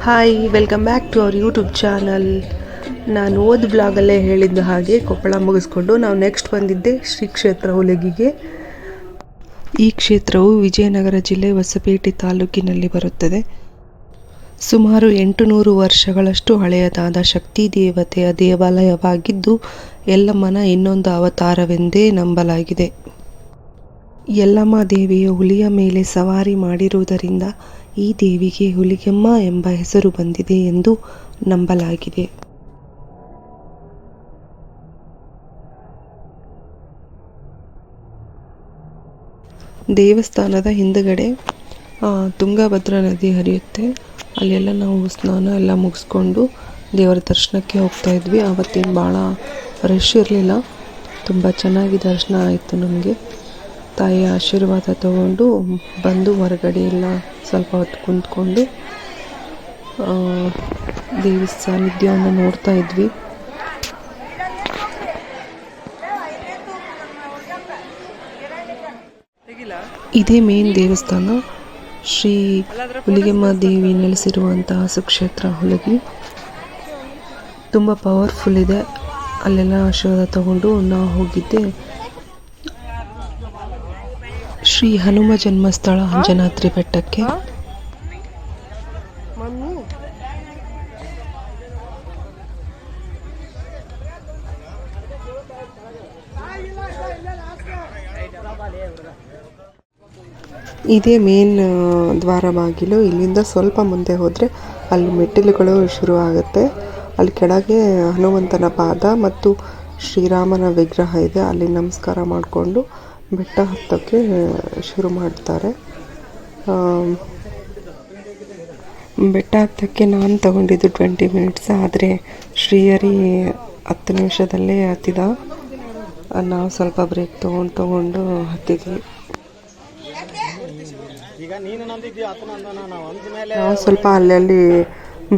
Hi, welcome back to our YouTube channel. ನಾನು ಓದ್ ಬ್ಲಾಗಲ್ಲೇ ಹೇಳಿದ್ದ ಹಾಗೆ ಕೊಪ್ಪಳ ಮುಗಿಸ್ಕೊಂಡು ನಾವು ನೆಕ್ಸ್ಟ್ ಬಂದಿದ್ದೆ ಶ್ರೀ ಕ್ಷೇತ್ರ ಹುಲಗಿಗೆ. ಈ ಕ್ಷೇತ್ರವು ವಿಜಯನಗರ ಜಿಲ್ಲೆ ಹೊಸಪೇಟೆ ತಾಲೂಕಿನಲ್ಲಿ ಬರುತ್ತದೆ. ಸುಮಾರು 800 ವರ್ಷಗಳಷ್ಟು ಹಳೆಯದಾದ ಶಕ್ತಿ ದೇವತೆಯ ದೇವಾಲಯವಾಗಿದ್ದು ಯಲ್ಲಮ್ಮನ ಇನ್ನೊಂದು ಅವತಾರವೆಂದೇ ನಂಬಲಾಗಿದೆ. ಯಲ್ಲಮ್ಮ ದೇವಿಯು ಹುಲಿಯ ಮೇಲೆ ಸವಾರಿ ಮಾಡಿರುವುದರಿಂದ ಈ ದೇವಿಗೆ ಹುಲಿಗೆಮ್ಮ ಎಂಬ ಹೆಸರು ಬಂದಿದೆ ಎಂದು ನಂಬಲಾಗಿದೆ. ದೇವಸ್ಥಾನದ ಹಿಂದುಗಡೆ ತುಂಗಭದ್ರಾ ನದಿ ಹರಿಯುತ್ತೆ. ಅಲ್ಲೆಲ್ಲ ನಾವು ಸ್ನಾನ ಎಲ್ಲ ಮುಗಿಸ್ಕೊಂಡು ದೇವರ ದರ್ಶನಕ್ಕೆ ಹೋಗ್ತಾ ಇದ್ವಿ. ಆವತ್ತೇನು ಭಾಳ ರಶ್ ಇರಲಿಲ್ಲ, ತುಂಬ ಚೆನ್ನಾಗಿ ದರ್ಶನ ಆಯಿತು. ನಮಗೆ ತಾಯಿಯ ಆಶೀರ್ವಾದ ತಗೊಂಡು ಬಂದು ಹೊರಗಡೆ ಎಲ್ಲ ಸ್ವಲ್ಪ ಹೊತ್ತು ಕುಂತ್ಕೊಂಡು ದೇವಿ ಸಾನ್ನಿಧ್ಯವನ್ನು ನೋಡ್ತಾ ಇದ್ವಿ. ಇದೇ ಮೇನ್ ದೇವಸ್ಥಾನ, ಶ್ರೀ ಹುಲಿಗೆಮ್ಮ ದೇವಿ ನೆಲೆಸಿರುವಂತಹ ಸುಕ್ಷೇತ್ರ ಹುಲಗಿ. ತುಂಬ ಪವರ್ಫುಲ್ ಇದೆ. ಅಲ್ಲೆಲ್ಲ ಆಶೀರ್ವಾದ ತಗೊಂಡು ನಾವು ಹೋಗಿದ್ದೆ ಶ್ರೀ ಹನುಮ ಜನ್ಮಸ್ಥಳ ಅಂಜನಾದ್ರಿ ಬೆಟ್ಟಕ್ಕೆ. ಇದೇ ಮೇನ್ ದ್ವಾರ ಬಾಗಿಲು. ಇಲ್ಲಿಂದ ಸ್ವಲ್ಪ ಮುಂದೆ ಹೋದರೆ ಅಲ್ಲಿ ಮೆಟ್ಟಿಲುಗಳು ಶುರು ಆಗುತ್ತೆ. ಅಲ್ಲಿ ಕೆಳಗೆ ಹನುಮಂತನ ಪಾದ ಮತ್ತು ಶ್ರೀರಾಮನ ವಿಗ್ರಹ ಇದೆ. ಅಲ್ಲಿ ನಮಸ್ಕಾರ ಮಾಡಿಕೊಂಡು ಬೆಟ್ಟ ಹತ್ತೋಕ್ಕೆ ಶುರು ಮಾಡ್ತಾರೆ. ಬೆಟ್ಟ ಹತ್ತೋಕ್ಕೆ ನಾನು ತಗೊಂಡಿದ್ದು 20 ಮಿನಿಟ್ಸ್, ಆದರೆ ಶ್ರೀಹರಿ 10 ನಿಮಿಷದಲ್ಲೇ ಹತ್ತಿದ. ನಾವು ಸ್ವಲ್ಪ ಬ್ರೇಕ್ ತಗೊಂಡು ಹತ್ತಿದ್ವಿ. ನಾವು ಸ್ವಲ್ಪ ಅಲ್ಲಲ್ಲಿ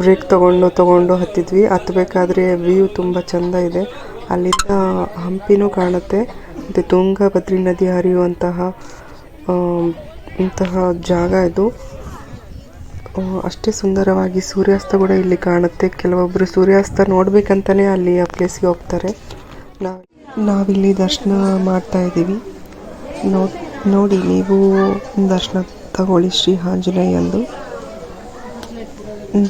ಬ್ರೇಕ್ ತಗೊಂಡು ಹತ್ತಿದ್ವಿ. ಹತ್ತಬೇಕಾದ್ರೆ ವ್ಯೂ ತುಂಬ ಚೆಂದ ಇದೆ. ಅಲ್ಲಿಂದ ಹಂಪಿನೂ ಕಾಣುತ್ತೆ. ಮತ್ತು ತುಂಗಭದ್ರಾ ನದಿ ಹರಿಯುವಂತಹ ಇಂತಹ ಜಾಗ ಇದು. ಅಷ್ಟೇ ಸುಂದರವಾಗಿ ಸೂರ್ಯಾಸ್ತ ಕೂಡ ಇಲ್ಲಿ ಕಾಣುತ್ತೆ. ಕೆಲವೊಬ್ಬರು ಸೂರ್ಯಾಸ್ತ ನೋಡಬೇಕಂತಲೇ ಅಲ್ಲಿ ಆ ಪ್ಲೇಸ್ಗೆ ಹೋಗ್ತಾರೆ. ನಾವಿಲ್ಲಿ ದರ್ಶನ ಮಾಡ್ತಾ ಇದ್ದೀವಿ. ನೋಡಿ ನೀವು ದರ್ಶನ ತಗೊಳ್ಳಿ ಶ್ರೀ ಆಂಜನೇಯಂದು.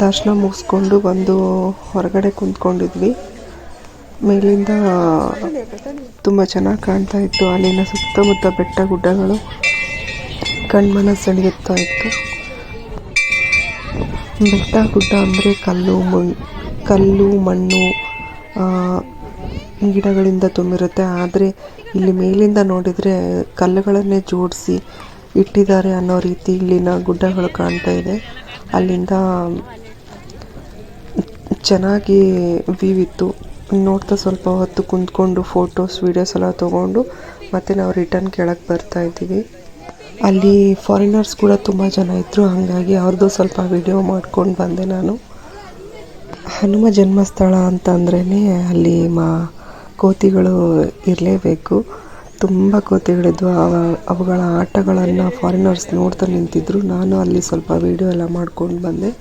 ದರ್ಶನ ಮುಗಿಸ್ಕೊಂಡು ಬಂದು ಹೊರಗಡೆ ಕುಂತ್ಕೊಂಡಿದ್ವಿ. ಮೇಲಿಂದ ತುಂಬ ಚೆನ್ನಾಗಿ ಕಾಣ್ತಾ ಇತ್ತು. ಅಲ್ಲಿನ ಸುತ್ತಮುತ್ತ ಬೆಟ್ಟ ಗುಡ್ಡಗಳು ಕಣ್ಮನ ಸೆಳೆಯುತ್ತಾ ಇತ್ತು. ಬೆಟ್ಟ ಗುಡ್ಡ ಅಂದರೆ ಕಲ್ಲು ಮಣ್ಣು ಗಿಡಗಳಿಂದ ತುಂಬಿರುತ್ತೆ. ಆದರೆ ಇಲ್ಲಿ ಮೇಲಿಂದ ನೋಡಿದರೆ ಕಲ್ಲುಗಳನ್ನೇ ಜೋಡಿಸಿ ಇಟ್ಟಿದ್ದಾರೆ ಅನ್ನೋ ರೀತಿ ಇಲ್ಲಿನ ಗುಡ್ಡಗಳು ಕಾಣ್ತಾ ಇದೆ. ಅಲ್ಲಿಂದ ಚೆನ್ನಾಗಿ ವ್ಯೂ ಇತ್ತು. ನೋಡ್ತಾ ಸ್ವಲ್ಪ ಹೊತ್ತು ಕುಂತ್ಕೊಂಡು ಫೋಟೋಸ್ ವೀಡಿಯೋಸ್ ಎಲ್ಲ ತೊಗೊಂಡು ಮತ್ತೆ ನಾವು ರಿಟರ್ನ್ ಕೆಳಗೆ ಬರ್ತಾ ಇದ್ದೀವಿ. ಅಲ್ಲಿ ಫಾರಿನರ್ಸ್ ಕೂಡ ತುಂಬ ಜನ ಇದ್ದರು. ಹಾಗಾಗಿ ಅವ್ರದ್ದು ಸ್ವಲ್ಪ ವಿಡಿಯೋ ಮಾಡ್ಕೊಂಡು ಬಂದೆ ನಾನು. ಹನುಮ ಜನ್ಮಸ್ಥಳ ಅಂತಂದ್ರೇ ಅಲ್ಲಿ ಕೋತಿಗಳು ಇರಲೇಬೇಕು. ತುಂಬ ಕೋತಿಗಳಿದ್ವು. ಅವುಗಳ ಆಟಗಳನ್ನು ಫಾರಿನರ್ಸ್ ನೋಡ್ತಾ ನಿಂತಿದ್ರು. ನಾನು ಅಲ್ಲಿ ಸ್ವಲ್ಪ ವಿಡಿಯೋ ಎಲ್ಲ ಮಾಡ್ಕೊಂಡು ಬಂದೆ.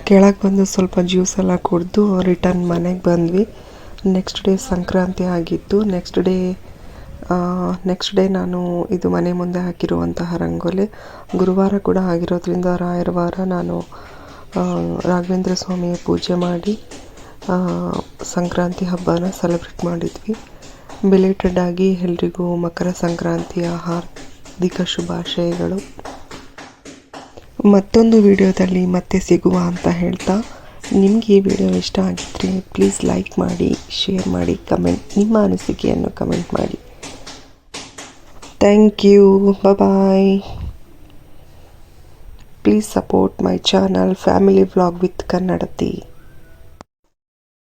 ಕೆಳಗೆ ಬಂದು ಸ್ವಲ್ಪ ಜ್ಯೂಸ್ ಎಲ್ಲ ಕುಡಿದು ರಿಟರ್ನ್ ಮನೆಗೆ ಬಂದ್ವಿ. ನೆಕ್ಸ್ಟ್ ಡೇ ಸಂಕ್ರಾಂತಿ ಆಗಿತ್ತು. ನೆಕ್ಸ್ಟ್ ಡೇ ನಾನು ಇದು ಮನೆ ಮುಂದೆ ಹಾಕಿರುವಂತಹ ರಂಗೋಲಿ ಗುರುವಾರ ಕೂಡ ಆಗಿರೋದ್ರಿಂದ ರಾಯರ ವಾರ ನಾನು ರಾಘವೇಂದ್ರ ಸ್ವಾಮಿಯ ಪೂಜೆ ಮಾಡಿ ಸಂಕ್ರಾಂತಿ ಹಬ್ಬನ ಸೆಲೆಬ್ರೇಟ್ ಮಾಡಿದ್ವಿ. ಬಿಲೇಟೆಡ್ ಆಗಿ ಎಲ್ರಿಗೂ ಮಕರ ಸಂಕ್ರಾಂತಿಯ ಹಾರ್ದಿಕ ಶುಭಾಶಯಗಳು. ಮತ್ತೊಂದು ವಿಡಿಯೋದಲ್ಲಿ ಮತ್ತೆ ಸಿಗುವ ಅಂತ ಹೇಳ್ತಾ, ನಿಮಗೆ ಈ ವಿಡಿಯೋ ಇಷ್ಟ ಆಗಿದ್ದರೆ ಪ್ಲೀಸ್ ಲೈಕ್ ಮಾಡಿ, ಶೇರ್ ಮಾಡಿ, ನಿಮ್ಮ ಅನಿಸಿಕೆಯನ್ನು ಕಮೆಂಟ್ ಮಾಡಿ. Thank you. Bye. Please support my channel family vlog with Kannadathi.